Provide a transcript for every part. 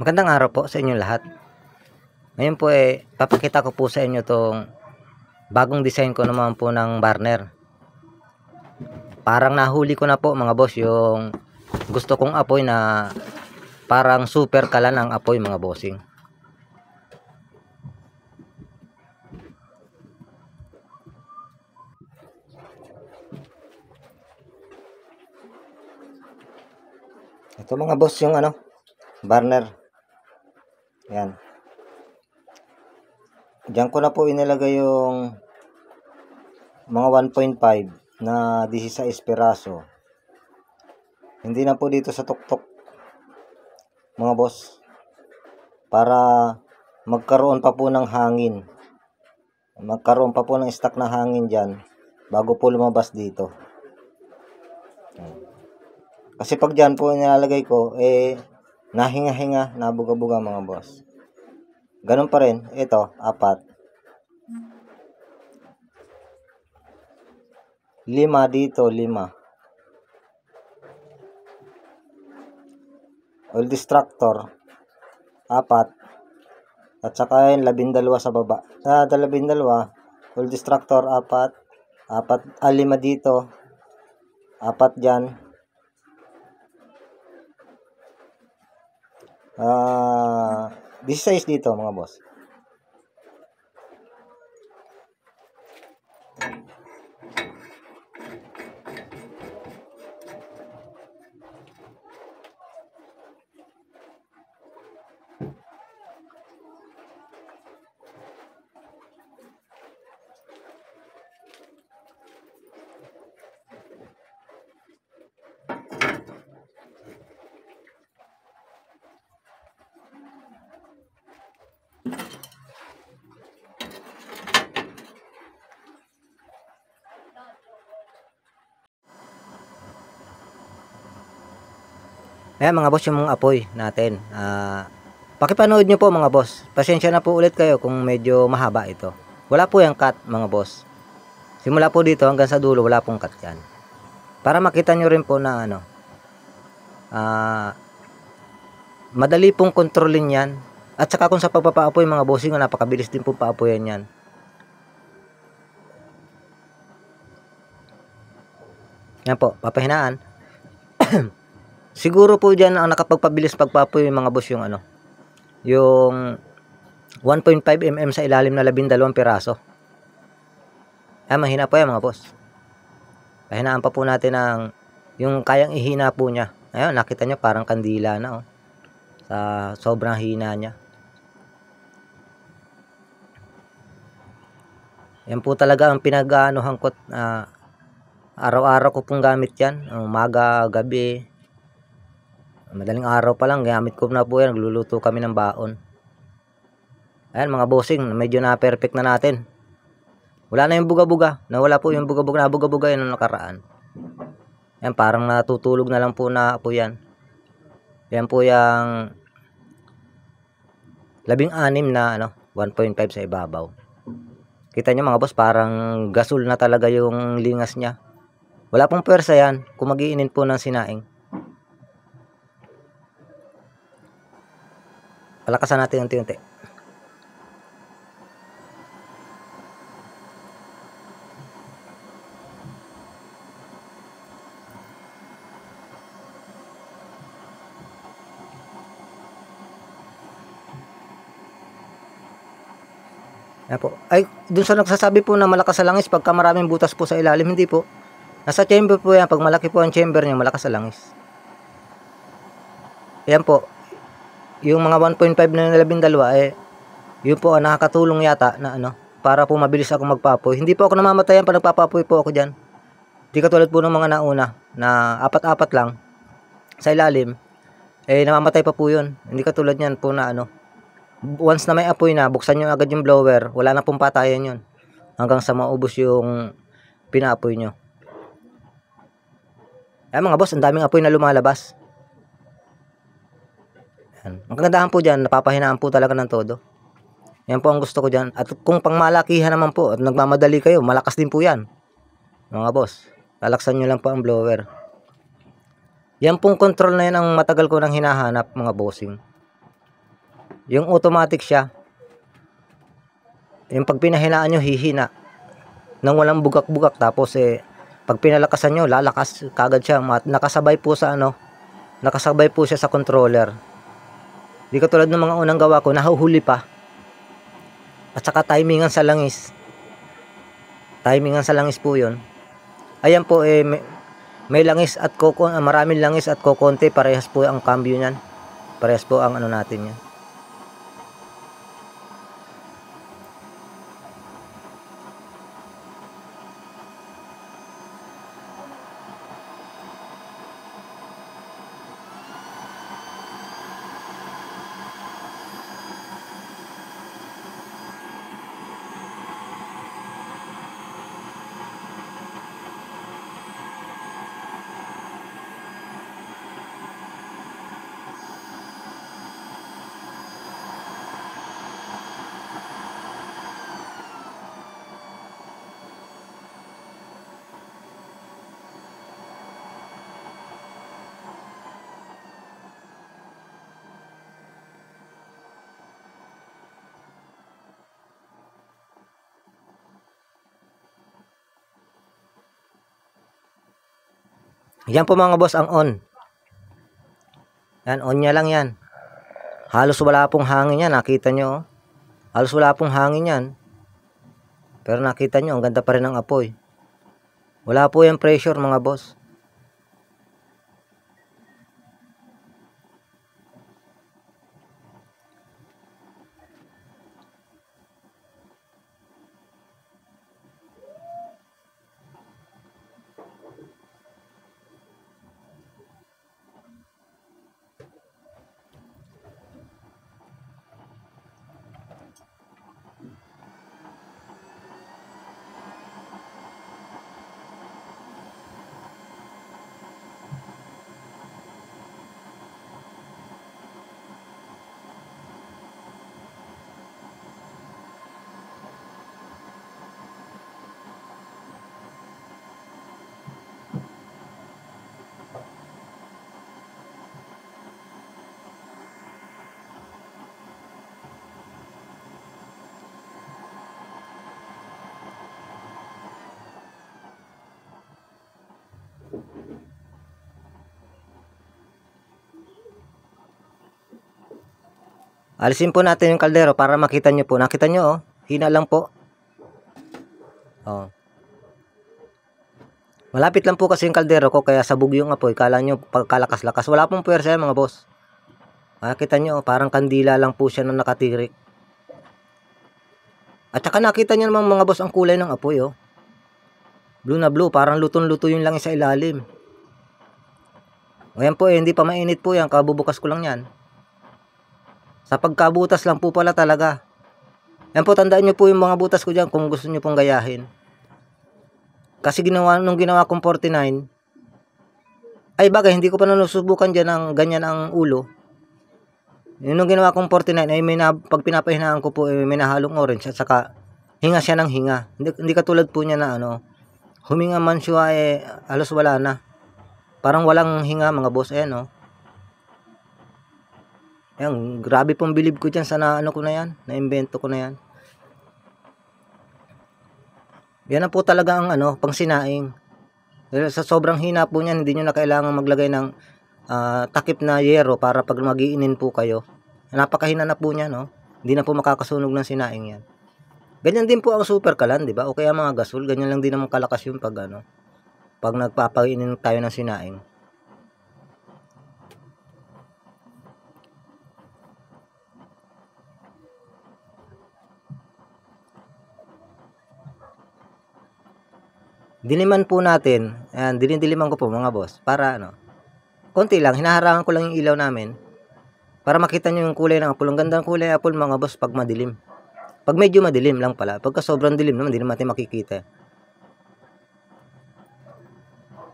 Magandang araw po sa inyo lahat. Ngayon po papakita ko po sa inyo tong bagong design ko naman po ng burner. Parang nahuli ko na po mga boss yung gusto kong apoy na parang super kalan ang apoy mga bossing. Ito mga boss yung burner. Yan. Diyan ko na po inilagay yung mga 1.5 na 16 piraso. Hindi na po dito sa tuktok mga boss, para magkaroon pa po ng hangin, magkaroon pa po ng stock na hangin dyan bago po lumabas dito. Kasi pag dyan po nilalagay ko nahinga-hinga, nabuga-buga mga boss. Ganun pa rin, ito 4, 5 dito, 5 oil distractor 4, at saka yung 12 sa baba. 12 oil distractor 4, 5 dito, 4 dyan, 16 dito mga boss. Ayan mga boss yung mga apoy natin. Pakipanood nyo po mga boss. Pasensya na po ulit kayo kung medyo mahaba ito. Wala po yung cut mga boss. Simula po dito hanggang sa dulo wala pong cut yan. Para makita nyo rin po na madali pong kontrolin yan. At saka kung sa pagpapaapoy mga bossing, napakabilis din po paapoyan yan. Yan po, papahinaan. Siguro po dyan ang nakapagpabilis pagpapoy mga boss yung yung 1.5 mm sa ilalim na 12 piraso. Mahina po yan mga boss. Pahinaan pa po natin yung kayang ihina po niya. Ayun, nakita nyo parang kandila na sa sobrang hina niya. Yan po talaga ang pinag-aanohan ko. Araw-araw ko pong gamit yan. Umaga, gabi. Madaling araw pa lang gamit ko na po yan. Nagluluto kami ng baon. Ayan mga bossing, medyo na perfect na natin. Wala na yung buga-buga. Nawala po yung buga-buga. Nabuga-buga yun ang nakaraan. Ayan, parang natutulog na lang po na po yan. Yan po yung 16 na 1.5 sa ibabaw. Kita nyo mga boss, parang gasol na talaga yung lingas niya. Wala pong pwersa yan kung mag-iinin po ng sinaing. Palakasan natin unti-unti. Yan po. Ay, dun sa nagsasabi po na malakas sa langis pagka maraming butas po sa ilalim, hindi po. Nasa chamber po yan. Pag malaki po ang chamber niya, malakas sa langis. Yan po. Yung mga 1.5 na 12 yun po nakakatulong yata na para po mabilis ako magpapoy. Hindi po ako namamatayan pag nagpapapoy po ako dyan. Hindi katulad po ng mga nauna na 4-4 lang sa ilalim. Namamatay pa po yun. Hindi katulad yan po na once na may apoy na, buksan nyo agad yung blower, wala na pong patayan yun. Hanggang sa maubos yung pinaapoy nyo. Mga boss, ang daming apoy na lumalabas. Yan. Ang kagandahan po dyan, napapahinaan po talaga ng todo. Yan po ang gusto ko dyan. At kung pangmalakihan naman po at nagmamadali kayo, malakas din po yan. Mga boss, lalaksan nyo lang po ang blower. Yan pong control na yan ang matagal ko nang hinahanap mga bossing. Yung automatic siya. Yung pag pinahinaan nyo, hihina. Nang walang bugak-bugak. Tapos pag pinalakasan nyo, lalakas kagad siya. Nakasabay po sa nakasabay po siya sa controller. Di katulad ng mga unang gawa ko, nahuhuli pa. At saka timingan sa langis. Timingan sa langis po yun. Ayan po, may langis at maraming langis at kokonti. Parehas po ang cambio niyan. Parehas po ang natin yan. Yan po mga boss ang on. Yan, on nya lang yan. Halos wala pong hangin yan, nakita nyo. Halos wala pong hangin yan. Pero nakita nyo, ang ganda pa rin ng apoy. Wala po yung pressure mga boss. Alisin po natin yung kaldero para makita nyo po. Nakita nyo, oh. Hina lang po. Oh. Malapit lang po kasi yung kaldero ko, kaya sabog yung apoy. Kala nyo pagkalakas-lakas. Wala pong puwersa yan mga boss. Nakita nyo, oh, parang kandila lang po siya nung nakatirik. At saka nakita nyo naman mga boss ang kulay ng apoy, oh. Blue na blue, parang lutong-luto yung langis sa ilalim. Ngayon po, hindi pa mainit po yan. Kabubukas ko lang yan. Sa pagkabutas lang po pala talaga. Yan po, tandaan nyo po yung mga butas ko dyan kung gusto nyo pong gayahin. Kasi nung ginawa kong 49, ay bagay, hindi ko pa nanusubukan dyan ng ganyan ang ulo. Nung ginawa kong 49, ay pag pinapahinaan ko po, may nahalong orange at saka hinga siya ng hinga. Hindi katulad po niya na huminga man siya, halos wala na. Parang walang hinga mga boss. Ayan, oh. Ayan, grabe pong bilib ko dyan sa ko na yan. Na-invento ko na yan. Yan na po talaga ang pang sinaing. Sa sobrang hina po niyan, hindi nyo na kailangan maglagay ng takip na yero para pag magiinin po kayo. Napakahina na po niya, no? Hindi na po makakasunog ng sinaing yan. Ganyan din po ang super kalan, di ba? O kaya mga gasol, ganyan lang din naman kalakas yung pag pag nagpapainin tayo ng sinaing. Diliman po natin. Ayan, diliman ko po mga boss. Para konti lang, hinaharangan ko lang yung ilaw namin. Para makita nyo yung kulay ng apple. Ang gandang kulay ng apple mga boss pag madilim. Pag medyo madilim lang pala. Pagka sobrang dilim naman, hindi naman natin makikita.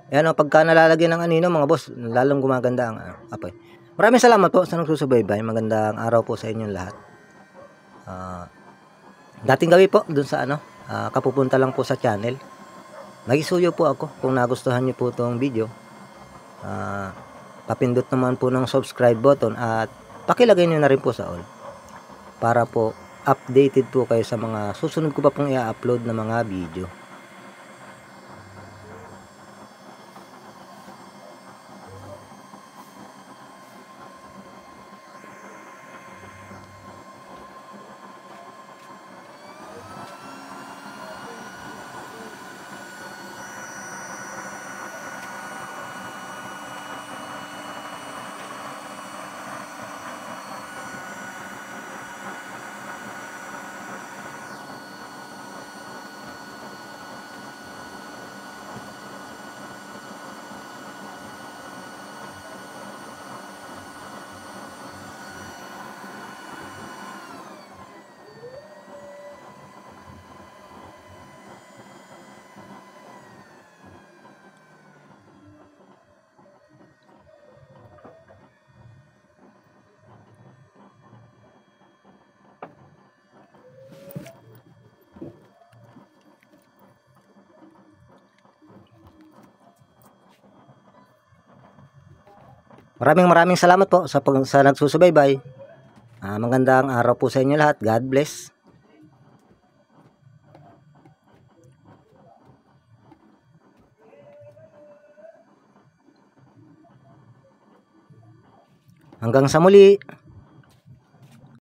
Ayan, pagka nalalagyan ng anino mga boss, lalong gumaganda ang apoy. Maraming salamat po sa nagsusubaybay. Magandang araw po sa inyong lahat. Dating gawi po dun sa kapupunta lang po sa channel. Magisuyo po ako kung nagustuhan niyo po itong video. Papindot naman po ng subscribe button at pakilagay niyo na rin po sa all para po updated po kayo sa mga susunod ko pa pong i-upload na mga video. Maraming salamat po sa nagsusubaybay. Magandang araw po sa inyo lahat. God bless. Hanggang sa muli.